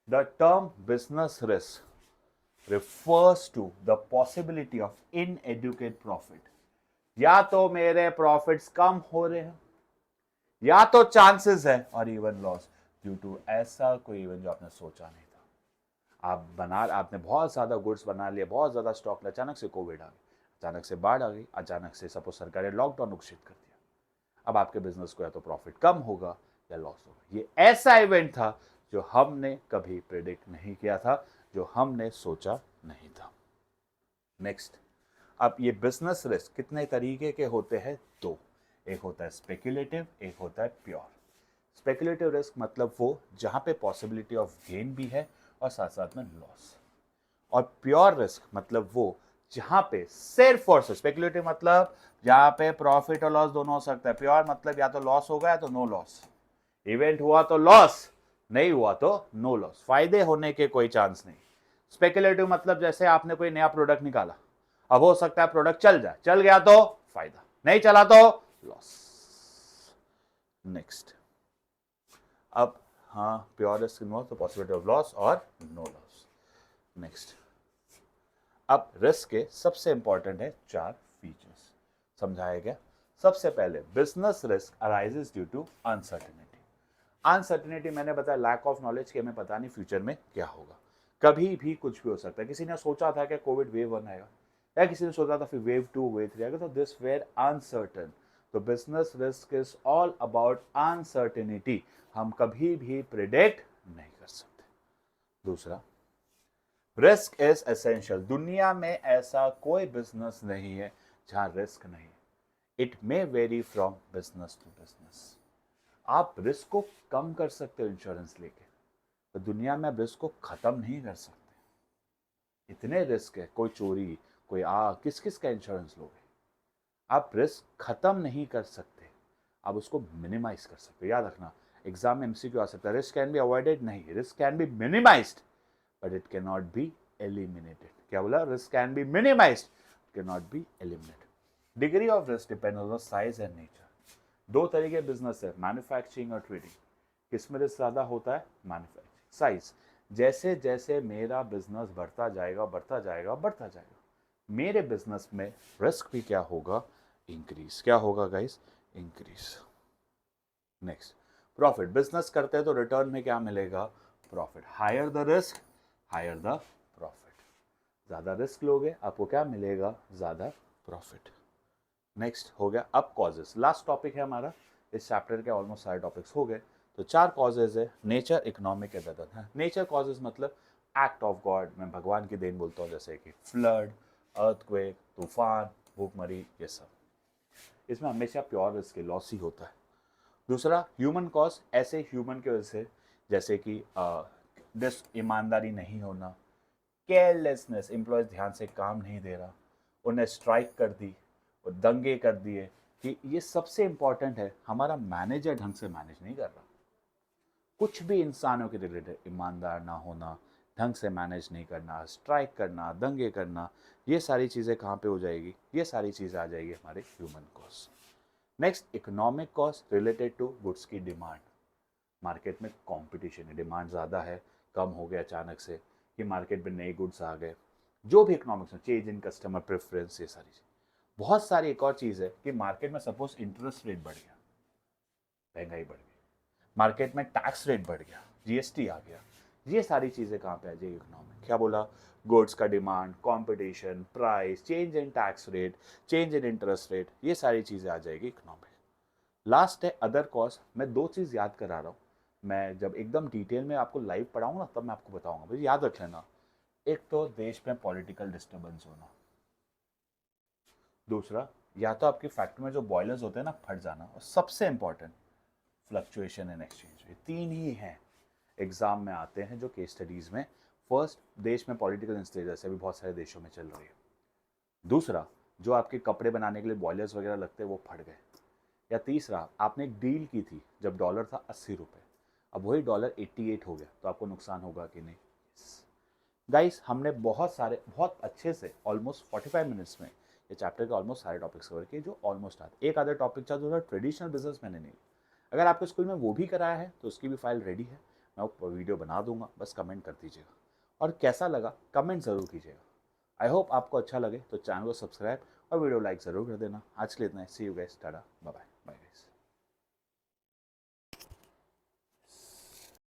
The term business risk refers to the possibility of inadequate profit। या तो मेरे प्रॉफिट्स कम हो रहे हैं, या तो चांसेस है और इवन लॉस, ड्यू टू ऐसा कोई इवन जो आपने सोचा नहीं था। आपने बहुत ज्यादा गुड्स बना लिया, बहुत ज्यादा स्टॉक लिया, अचानक से कोविड आ गया, अचानक से बाढ़ आ गई, अचानक से सपोज सरकार ने लॉकडाउन घोषित कर दिया। अब आपके बिजनेस को या तो प्रॉफिट कम होगा या लॉस होगा। ये ऐसा इवेंट था जो हमने कभी प्रिडिक्ट नहीं किया था, जो हमने सोचा नहीं था। नेक्स्ट, अब ये बिजनेस रिस्क कितने तरीके के होते हैं, दो। एक होता है स्पेक्युलेटिव, एक होता है प्योर। स्पेक्युलेटिव रिस्क मतलब वो जहां पे पॉसिबिलिटी ऑफ गेन भी है और साथ साथ में लॉस। और प्योर रिस्क मतलब वो जहां पे सिर्फ और सिर्फ, स्पेक्युलेटिव मतलब जहां पे प्रॉफिट और लॉस दोनों हो सकता है, प्योर मतलब या तो लॉस होगा या तो नो लॉस। इवेंट हुआ तो लॉस, नहीं हुआ तो नो लॉस, फायदे होने के कोई चांस नहीं। स्पेक्युलेटिव मतलब जैसे आपने कोई नया प्रोडक्ट निकाला, अब हो सकता है प्रोडक्ट चल जाए, चल गया तो फायदा, नहीं चला तो लॉस। नेक्स्ट, अब हाँ, प्योर रिस्क इन्वॉल्व तो पॉसिबिलिटी ऑफ लॉस और नो लॉस। नेक्स्ट, अब रिस्क के सबसे इंपॉर्टेंट है चार फीचर्स, समझाया गया। सबसे पहले business risk arises due to uncertainty. Uncertainty मैंने बताया, लैक ऑफ नॉलेज, कि हमें पता नहीं फ्यूचर में क्या होगा, कभी भी कुछ भी हो सकता है। किसी ने सोचा था कि कोविड वेव 1 आएगा, या किसी ने सोचा था फिर वेव 2, वेव 3 आएगा, तो दिस वेयर अनसर्टेन। तो business risk is all about uncertainty, हम कभी भी प्रिडिक्ट नहीं कर सकते। दूसरा, रिस्क इज एसेंशियल। दुनिया में ऐसा कोई बिजनेस नहीं है जहां रिस्क नहीं। It may vary from business to business. आप रिस्क को कम कर सकते हो इंश्योरेंस लेके, तो दुनिया में आप रिस्क को खत्म नहीं कर सकते। इतने रिस्क है, कोई चोरी, कोई आग, किस किस का इंश्योरेंस लोगे। आप रिस्क खत्म नहीं कर सकते, आप उसको मिनिमाइज कर सकते हो। याद रखना, एग्जाम में एमसीक्यू आ सकता है, रिस्क कैन बी अवॉइडेड नहीं, risk can be minimised but it can not be eliminated. क्या बोला? Risk can be minimised, can not be eliminated. Degree of risk depend on the size and nature. दो तरीके business है, manufacturing और trading. किसमें risk ज्यादा होता है? मैन्युफैक्चरिंग। साइज, जैसे जैसे मेरा बिजनेस बढ़ता जाएगा बढ़ता जाएगा बढ़ता जाएगा, मेरे बिजनेस में रिस्क भी क्या होगा? इंक्रीज। क्या होगा guys? Increase. Next, profit. Business करते हैं तो रिटर्न में क्या मिलेगा? Profit. Higher the risk, higher the profit. ज्यादा रिस्क लोगे, आपको क्या मिलेगा? ज्यादा प्रॉफिट। नेक्स्ट हो गया अब कॉजेस। लास्ट टॉपिक है हमारा इस चैप्टर के, ऑलमोस्ट सारे टॉपिक्स हो गए। तो 4 कॉजेज है, nature, economic and other. Nature causes मतलब एक्ट ऑफ गॉड, मैं भगवान की देन बोलता हूँ, जैसे कि फ्लड, अर्थक्वेक, तूफान, भूखमरी, ये सब। इसमें हमेशा प्योर रिस्क लॉस ही होता है। दूसरा ह्यूमन कॉज, ऐसे ह्यूमन की वजह से, जैसे कि ईमानदारी नहीं होना, केयरलेसनेस, एम्प्लॉयज ध्यान से काम नहीं दे रहा, उन्हें स्ट्राइक कर दी और दंगे कर दिए, कि ये सबसे इंपॉर्टेंट है, हमारा मैनेजर ढंग से मैनेज नहीं कर रहा। कुछ भी इंसानों के रिलेटेड, ईमानदार ना होना, ढंग से मैनेज नहीं करना, स्ट्राइक करना, दंगे करना, ये सारी चीज़ें कहाँ पे हो जाएगी? ये सारी चीज़ें आ जाएगी हमारे human cause. Next, economic cost related to goods की डिमांड। मार्केट में कंपटीशन है, डिमांड ज़्यादा है, कम हो गया अचानक से, कि मार्केट में नए गुड्स आ गए, जो भी इकोनॉमिक्स में चेंज इन कस्टमर प्रेफरेंस, ये सारी चीज़। बहुत सारी एक और चीज़ है कि मार्केट में सपोज इंटरेस्ट रेट बढ़ गया, महंगाई बढ़ गई, मार्केट में टैक्स रेट बढ़ गया, जीएसटी आ गया, ये सारी चीज़ें कहाँ पे आ जाएगी? इकोनॉमिक। क्या बोला? गुड्स का demand, competition, price, change in tax rate, change in interest rate, ये सारी चीज़ें आ जाएगी इकोनॉमिक। लास्ट है अदर कॉस्ट। मैं 2 चीज़ याद करा रहा हूँ, मैं जब एकदम डिटेल में आपको लाइव पढ़ाऊंगा ना, तब मैं आपको बताऊंगा, भाई याद रख लेना। एक तो देश में पॉलिटिकल डिस्टर्बेंस होना, दूसरा या तो आपकी फैक्ट्री में जो बॉयलर्स होते हैं ना फट जाना, और सबसे इंपॉर्टेंट फ्लक्चुएशन इन एक्सचेंज। ये 3 ही हैं, एग्जाम में आते हैं जो केस स्टडीज में। फर्स्ट, देश में पॉलिटिकल इंस्टेबिलिटी जैसे अभी बहुत सारे देशों में चल रही है। दूसरा, जो आपके कपड़े बनाने के लिए बॉयलर्स वगैरह लगते हैं वो फट गए। या तीसरा, आपने एक डील की थी जब डॉलर था 80 रुपये, अब वही डॉलर 88 हो गया, तो आपको नुकसान होगा कि नहीं? गाइस, हमने बहुत सारे, बहुत अच्छे से ऑलमोस्ट 45 मिनट्स में ये चैप्टर के ऑलमोस्ट सारे टॉपिक्स कवर किए, जो ऑलमोस्ट आते। एक आधा टॉपिक था जो ट्रेडिशनल बिजनेस मैंने नहीं। अगर आपके स्कूल में वो भी कराया है तो उसकी भी फाइल रेडी है, मैं वो वीडियो बना दूंगा, बस कमेंट कर दीजिएगा। और कैसा लगा कमेंट ज़रूर कीजिएगा। आई होप आपको अच्छा लगे, तो चैनल को सब्सक्राइब और वीडियो लाइक ज़रूर कर देना। आज के लिए इतना है, see you guys, tata, bye bye, bye guys.